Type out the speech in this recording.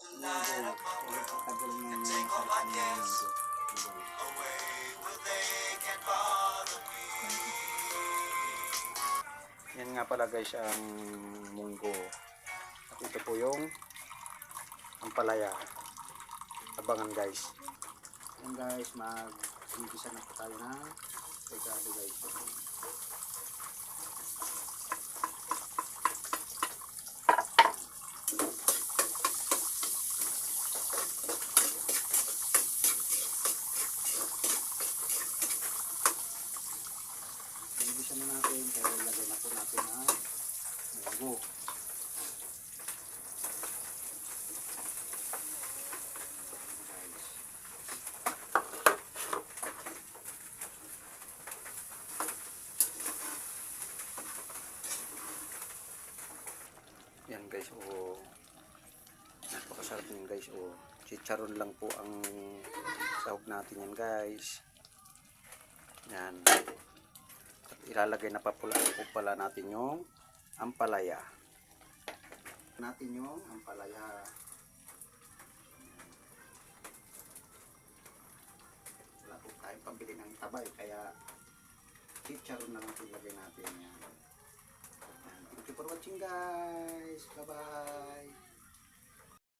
Tagal na yung sarap ng munggo. Yan nga pala guys ang munggo. At ito po yung ampalaya. Abangan guys. Yan guys, mag-igisa na po tayo ng regado guys. Igisa na natin, kaya ilagay na po natin ang munggo. Yan guys, napakasarap niyan guys. Chicharon lang po ang sahog natin yan guys. Yan. At ilalagay na pa pala natin yung ampalaya. Wala po tayong pambili ng tabay, kaya chicharon na lang ilagay natin yan. Thank you for watching guys. Bye bye.